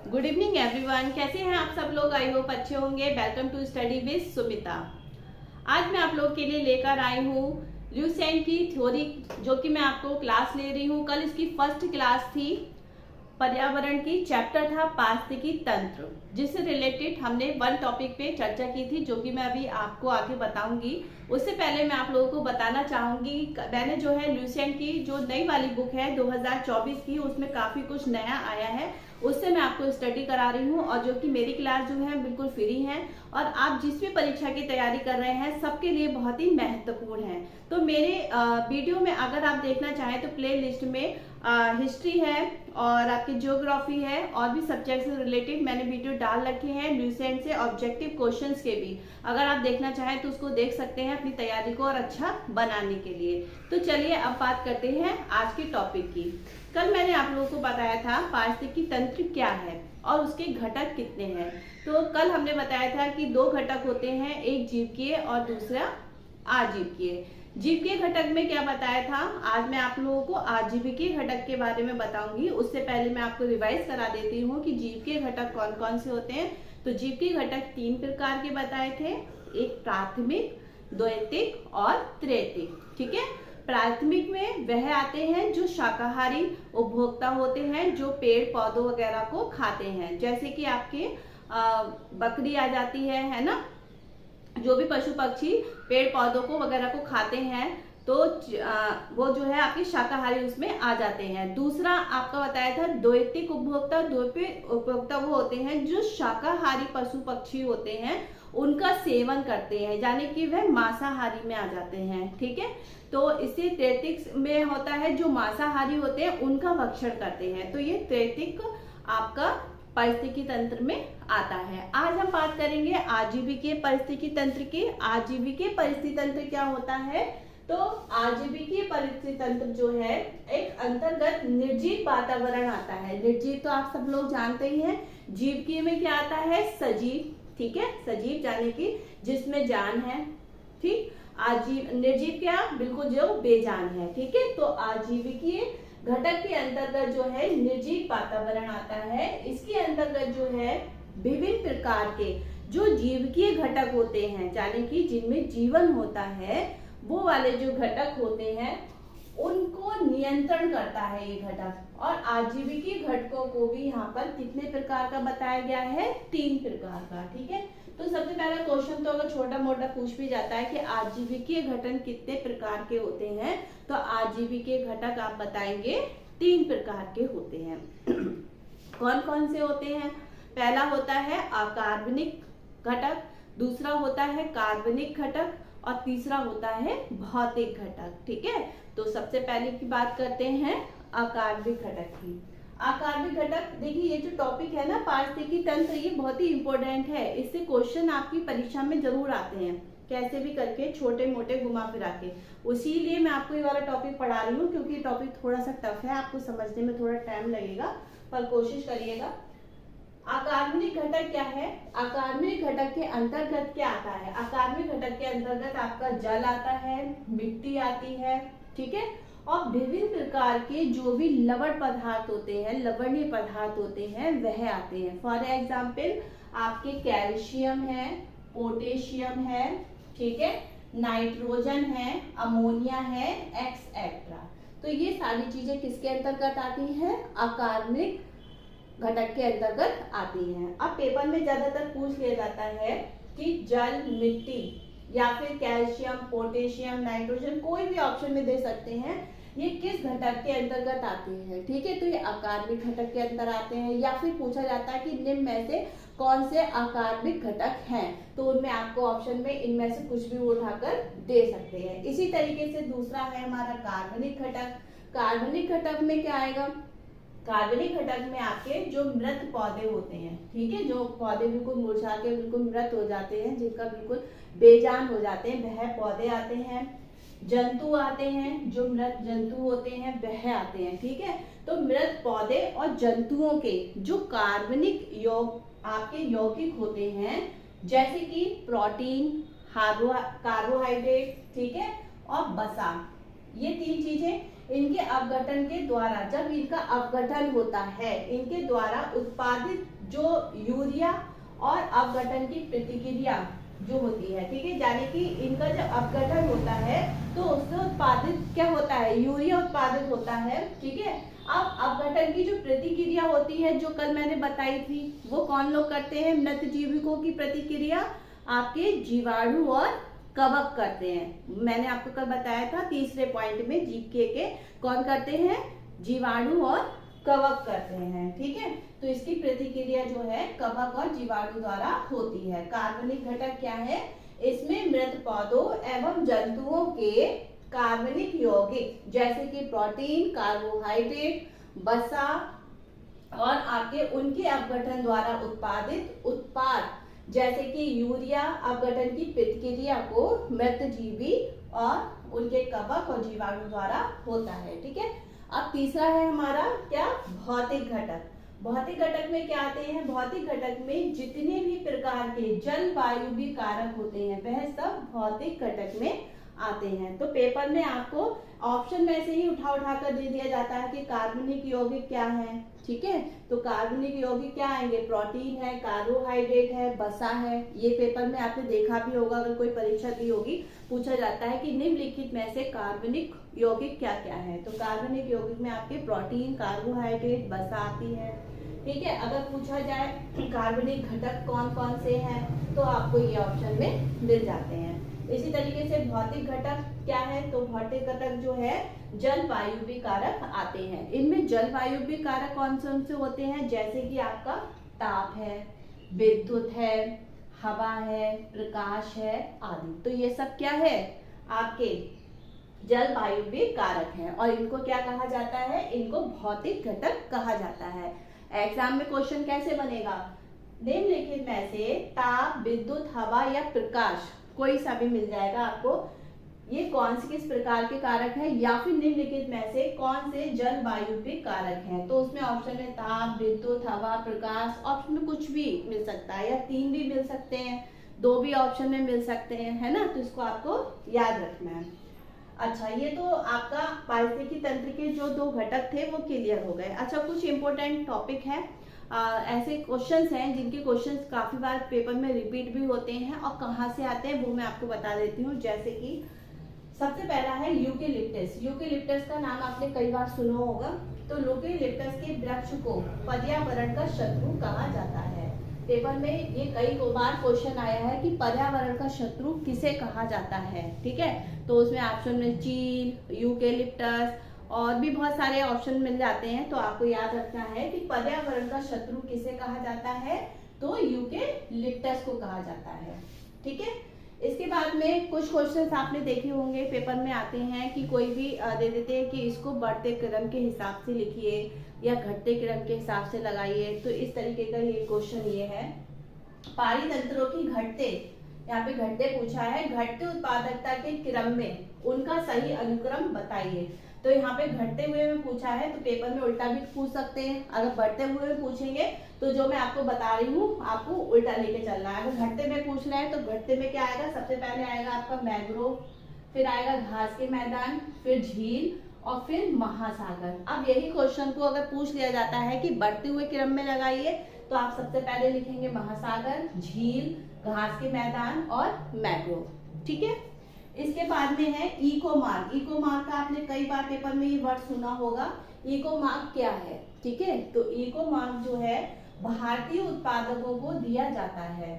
Good evening everyone, कैसे हैं आप सब लोग। आई होप अच्छे होंगे। Welcome to study with Sumita. आज मैं आप लोग के लिए लेकर आई हूँ ल्यूसेंट की थ्योरी, जो कि मैं आपको क्लास ले रही हूँ। कल इसकी फर्स्ट क्लास थी, पर्यावरण की चैप्टर था पारिस्थितिकी तंत्र, जिससे रिलेटेड हमने वन टॉपिक पे चर्चा की थी, जो कि मैं अभी आपको आगे बताऊंगी। उससे पहले मैं आप लोगों को बताना चाहूंगी, मैंने जो है ल्यूसेंट की जो नई वाली बुक है 2024 की, उसमें काफी कुछ नया आया है, उससे मैं आपको स्टडी करा रही हूँ। और जो कि मेरी क्लास जो है बिल्कुल फ्री है, और आप जिस भी परीक्षा की तैयारी कर रहे हैं सबके लिए बहुत ही महत्वपूर्ण है। तो मेरे वीडियो में अगर आप देखना चाहें तो प्ले लिस्ट में हिस्ट्री है और आपकी ज्योग्राफी है, और भी सब्जेक्ट से रिलेटेड मैंने वीडियो डाल रखे हैं, ल्यूसेंट से ऑब्जेक्टिव क्वेश्चंस के भी। अगर आप देखना चाहें तो उसको देख सकते हैं अपनी तैयारी को और अच्छा बनाने के लिए। तो चलिए अब बात करते हैं आज के टॉपिक की। कल मैंने आप लोगों को बताया था पारिस्थितिकी तंत्र क्या है और उसके घटक कितने हैं। तो कल हमने बताया था कि दो घटक होते हैं, एक जीवकीय और दूसरा आजीवकीय। जीवकीय घटक में क्या बताया था, आज मैं आप लोगों को आजीविकीय घटक के बारे में बताऊंगी। उससे पहले मैं आपको रिवाइज करा देती हूँ कि जीवकीय घटक कौन कौन से होते हैं। तो जीवकीय घटक 3 प्रकार के बताए थे, एक प्राथमिक, द्वैतिक और त्रैतिक। ठीक है, प्राथमिक में वह आते हैं जो शाकाहारी उपभोक्ता होते हैं, जो पेड़ पौधों वगैरह को खाते हैं, जैसे कि आपके बकरी आ जाती है ना। जो भी पशु पक्षी पेड़ पौधों को वगैरह को खाते हैं तो वो जो है आपके शाकाहारी उसमें आ जाते हैं। दूसरा आपका बताया था द्वैतिक उपभोक्ता। द्वैतिक उपभोक्ता वो होते हैं जो शाकाहारी पशु पक्षी होते हैं उनका सेवन करते हैं, यानी कि वह मांसाहारी में आ जाते हैं। ठीक है, तो इसे त्रैतिक में होता है जो मांसाहारी होते हैं उनका भक्षण करते हैं। तो ये त्रैतिक आपका पारिस्थितिकी तंत्र में आता है। आज हम बात करेंगे आजीविकीय पारिस्थितिकी तंत्र की। आजीविकीय पारिस्थितिकी तंत्र क्या होता है, तो आजीविकीय पारिस्थितिकी तंत्र जो है एक अंतर्गत निर्जीव वातावरण आता है। निर्जीव तो आप सब लोग जानते ही हैं। जीवकीय में क्या आता है, सजीव। ठीक है, सजीव यानी कि जिसमें जान है। ठीक, आजीव निर्जीव क्या, बिल्कुल जो बेजान है। ठीक है, तो आजीविकीय घटक के अंतर्गत जो है निर्जीव वातावरण आता है। इसके अंतर्गत जो है विभिन्न प्रकार के जो जीवकीय घटक होते हैं, यानी कि जिनमें जीवन होता है, वो वाले जो घटक होते हैं उनको नियंत्रण करता है ये घटक। और आजीविकीय घटकों को भी यहाँ पर कितने प्रकार का बताया गया है, 3 प्रकार का। ठीक है, तो सबसे पहला क्वेश्चन तो अगर छोटा मोटा पूछ भी जाता है कि आजीविकीय घटक कितने प्रकार के होते हैं, तो आजीविकीय घटक आप बताएंगे 3 प्रकार के होते हैं। कौन कौन से होते हैं, पहला होता है अकार्बनिक घटक, दूसरा होता है कार्बनिक घटक और तीसरा होता है भौतिक घटक। ठीक है, तो सबसे पहले की बात करते हैं अकार्बनिक घटक की। अकार्बनिक घटक, देखिए ये जो टॉपिक है ना पारिस्थितिकी तंत्र, ये बहुत ही इंपॉर्टेंट है। इससे क्वेश्चन आपकी परीक्षा में जरूर आते हैं, कैसे भी करके छोटे मोटे घुमा फिरा के। उसीलिए मैं आपको ये वाला टॉपिक पढ़ा रही हूँ, क्योंकि टॉपिक थोड़ा सा टफ है, आपको समझने में थोड़ा टाइम लगेगा, पर कोशिश करिएगा। अकार्बनिक घटक क्या है, अकार्बनिक घटक के अंतर्गत क्या आता है, अकार्बनिक घटक के अंतर्गत आपका जल आता है, मिट्टी आती है। ठीक है, और विभिन्न प्रकार के जो भी लवण पदार्थ होते हैं, लवणीय पदार्थ होते हैं, वह आते हैं। फॉर एग्जाम्पल आपके कैल्शियम है, पोटेशियम है, ठीक है, नाइट्रोजन है, अमोनिया है, एक्सेट्रा। तो ये सारी चीजें किसके अंतर्गत आती हैं, अकार्बनिक घटक के अंतर्गत आती हैं। अब पेपर में ज्यादातर पूछ लिया जाता है कि जल, मिट्टी या फिर कैल्शियम, पोटेशियम, नाइट्रोजन, कोई भी ऑप्शन में दे सकते हैं, ये किस घटक के अंतर्गत आते हैं। ठीक है, तो ये अकार्बनिक घटक के अंतर आते हैं। या फिर पूछा जाता है कि निम्न में से कौन से अकार्बनिक घटक हैं, तो उनमें आपको ऑप्शन में इनमें से कुछ भी उठाकर दे सकते हैं। इसी तरीके से दूसरा है हमारा कार्बनिक घटक। कार्बनिक घटक में क्या आएगा, कार्बनिक घटक में आपके जो मृत पौधे होते हैं, ठीक है, जो पौधे बिल्कुल मुरझा के बिल्कुल मृत हो जाते हैं, जिनका बिल्कुल बेजान हो जाते हैं, वह पौधे आते हैं। जंतु आते हैं, जो मृत जंतु होते हैं वह आते हैं। ठीक है, तो मृत पौधे और जंतुओं के जो कार्बनिक आपके यौगिक होते हैं, जैसे कि प्रोटीन, कार्बोहाइड्रेट, ठीक है, और वसा, ये 3 चीजें इनके अपघटन के द्वारा, जब इनका अपघटन होता है, इनके द्वारा उत्पादित जो यूरिया और अपघटन की प्रतिक्रिया जो होती है, ठीक है, यानी कि इनका जब अपघटन होता है तो उससे उत्पादित क्या होता है, यूरिया उत्पादित होता है, ठीक है। अब अपघटन की जो प्रतिक्रिया होती है जो कल मैंने बताई थी, वो कौन लोग करते हैं, मृत जीविकों की प्रतिक्रिया आपके जीवाणु और कवक करते हैं। मैंने आपको कल बताया था तीसरे पॉइंट में, जीके के कौन करते हैं, जीवाणु और कवक करते हैं, ठीक है। तो इसकी प्रतिक्रिया जो है कवक और जीवाणु द्वारा होती है। कार्बनिक घटक क्या है, इसमें मृत पौधों एवं जंतुओं के कार्बनिक यौगिक जैसे कि प्रोटीन, कार्बोहाइड्रेट, वसा और आपके उनके अपघटन द्वारा उत्पादित उत्पाद जैसे कि यूरिया अपघटन की प्रतिक्रिया को मृतजीवी और उनके कवक और जीवाणु द्वारा होता है, ठीक है। अब तीसरा है हमारा क्या, भौतिक घटक। भौतिक घटक में क्या आते हैं, भौतिक घटक में जितने भी प्रकार के जलवायु भी कारक होते हैं वह सब भौतिक घटक में आते हैं। तो पेपर में आपको ऑप्शन में से ही उठा कर दे दिया जाता है कि कार्बनिक यौगिक क्या है, ठीक है। तो कार्बनिक यौगिक क्या आएंगे, प्रोटीन है, कार्बोहाइड्रेट है, वसा है। ये पेपर में आपने देखा भी होगा, अगर कोई परीक्षा दी होगी, पूछा जाता है कि निम्नलिखित में से कार्बनिक यौगिक क्या क्या है। तो कार्बनिक यौगिक में आपके प्रोटीन, कार्बोहाइड्रेट, वसा आती है, ठीक है। अगर पूछा जाए कार्बनिक घटक कौन कौन से हैं तो आपको ये ऑप्शन में मिल जाते हैं। इसी तरीके से भौतिक घटक क्या है, तो भौतिक घटक जो है जलवायु भी कारक आते हैं। इनमें जलवायु भी कारक कौन से होते हैं, जैसे कि आपका ताप है, विद्युत है, हवा है, प्रकाश है आदि। तो ये सब क्या है, आपके जलवायु भी कारक हैं और इनको क्या कहा जाता है, इनको भौतिक घटक कहा जाता है। एग्जाम में क्वेश्चन कैसे बनेगा, निम्नलिखित में से ताप, विद्युत, हवा या प्रकाश कोई सा भी मिल जाएगा आपको, ये कौन से किस प्रकार के कारक हैं, या फिर निम्नलिखित में से कौन से जलवायु पे कारक हैं। तो उसमें ऑप्शन है ताप, विद्युत, हवा, प्रकाश। ऑप्शन में कुछ भी मिल सकता है, या 3 भी मिल सकते हैं, 2 भी ऑप्शन में मिल सकते हैं, है ना। तो इसको आपको याद रखना है। अच्छा, ये तो आपका पारिस्थितिकी तंत्र के जो 2 घटक थे वो क्लियर हो गए। अच्छा, कुछ इंपॉर्टेंट टॉपिक है, ऐसे क्वेश्चंस हैं जिनके क्वेश्चंस काफी बार पेपर में रिपीट भी होते हैं और कहाँ से आते हैं वो मैं आपको बता देती हूँ। जैसे कि सबसे पहला है यूकेलिप्टस। यूकेलिप्टस का नाम आपने कई बार सुना होगा। तो यूकेलिप्टस के वृक्ष को पर्यावरण का शत्रु कहा जाता है। पेपर में ये कई बार क्वेश्चन आया है कि पर्यावरण का शत्रु किसे कहा जाता है, ठीक है। तो उसमें ऑप्शन में चील, यूकेलिप्टस और भी बहुत सारे ऑप्शन मिल जाते हैं। तो आपको याद रखना है कि पर्यावरण का शत्रु किसे कहा जाता है, तो यूकेलिप्टस को कहा जाता है, ठीक है। इसके बाद में कुछ क्वेश्चंस आपने देखे होंगे पेपर में आते हैं कि कोई भी दे देते हैं कि इसको बढ़ते क्रम के हिसाब से लिखिए या घटते क्रम के हिसाब से लगाइए। तो इस तरीके का ये क्वेश्चन ये है, पारितंत्रों की घटते, यहाँ पे घटते पूछा है, घटते उत्पादकता के क्रम में उनका सही अनुक्रम बताइए। तो यहाँ पे घटते हुए में पूछा है, तो पेपर में उल्टा भी पूछ सकते हैं। अगर बढ़ते हुए में पूछेंगे तो जो मैं आपको बता रही हूँ आपको उल्टा लेके चलना है। अगर घटते में पूछ रहे हैं तो घटते में क्या आएगा, सबसे पहले आएगा आपका मैंग्रोव, फिर आएगा घास के मैदान, फिर झील और फिर महासागर। अब यही क्वेश्चन को अगर पूछ लिया जाता है कि बढ़ते हुए क्रम में लगाइए, तो आप सबसे पहले लिखेंगे महासागर, झील, घास के मैदान और मैंग्रोव, ठीक है। इसके बाद में है इको मार्क। इको मार्क का आपने कई बार पेपर में ये वर्ड सुना होगा। इको मार्क क्या है, ठीक है। तो इको मार्क जो है भारतीय उत्पादकों को दिया जाता है।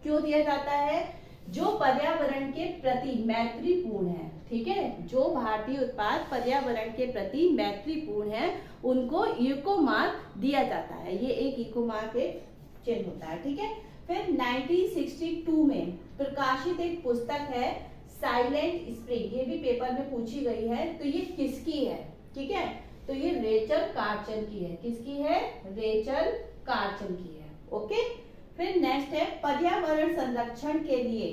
क्यों दिया जाता है, जो पर्यावरण के प्रति मैत्रीपूर्ण है, ठीक है। जो भारतीय उत्पाद पर्यावरण के प्रति मैत्रीपूर्ण है उनको इको मार्क दिया जाता है। ये एक इको मार्क एक चिन्ह होता है, ठीक है। फिर 1962 में प्रकाशित एक पुस्तक है साइलेंट स्प्रिंग, ये भी पेपर में पूछी गई है। तो ये किसकी है, ठीक है। तो ये रेचल कार्सन की है। किसकी है, रेचल कार्सन की है, ओके। फिर नेक्स्ट है पर्यावरण संरक्षण के लिए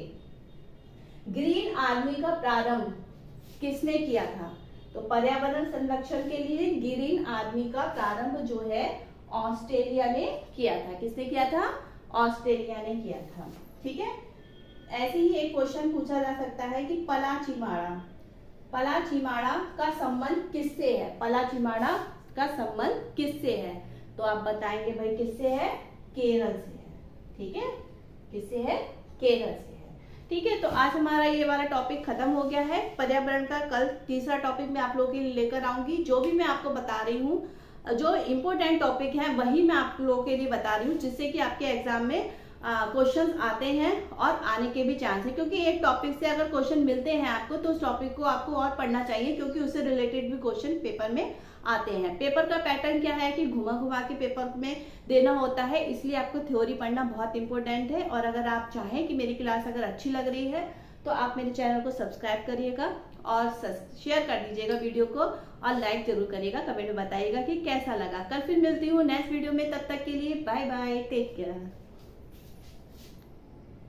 ग्रीन आर्मी का प्रारंभ किसने किया था। तो पर्यावरण संरक्षण के लिए ग्रीन आर्मी का प्रारंभ जो है ऑस्ट्रेलिया ने किया था। किसने किया था, ऑस्ट्रेलिया ने किया था, ठीक है। ऐसे ही एक क्वेश्चन पूछा जा सकता है कि पलाचीमाड़ा पलाचीमाड़ा का संबंध किससे है? पलाचीमाड़ा का संबंध किससे है? तो आप बताएंगे भाई किससे है? केरल से है। ठीक है, किससे है? केरल से है। ठीक है, तो आज हमारा ये वाला टॉपिक खत्म हो गया है। पर्यावरण का कल तीसरा टॉपिक मैं आप लोगों के लिए लेकर आऊंगी। जो भी मैं आपको बता रही हूँ, जो इम्पोर्टेंट टॉपिक है वही मैं आप लोगों के लिए बता रही हूँ, जिससे कि आपके एग्जाम में क्वेश्चंस आते हैं और आने के भी चांस है। क्योंकि एक टॉपिक से अगर क्वेश्चन मिलते हैं आपको, तो उस टॉपिक को आपको और पढ़ना चाहिए, क्योंकि उससे रिलेटेड भी क्वेश्चन पेपर में आते हैं। पेपर का पैटर्न क्या है कि घुमा घुमा के पेपर में देना होता है, इसलिए आपको थ्योरी पढ़ना बहुत इंपॉर्टेंट है। और अगर आप चाहें कि मेरी क्लास अगर अच्छी लग रही है तो आप मेरे चैनल को सब्सक्राइब करिएगा और शेयर कर दीजिएगा वीडियो को, और लाइक जरूर करिएगा, कमेंट में बताइएगा कि कैसा लगा। कल फिर मिलती हूँ नेक्स्ट वीडियो में, तब तक के लिए बाय बाय, टेक केयर।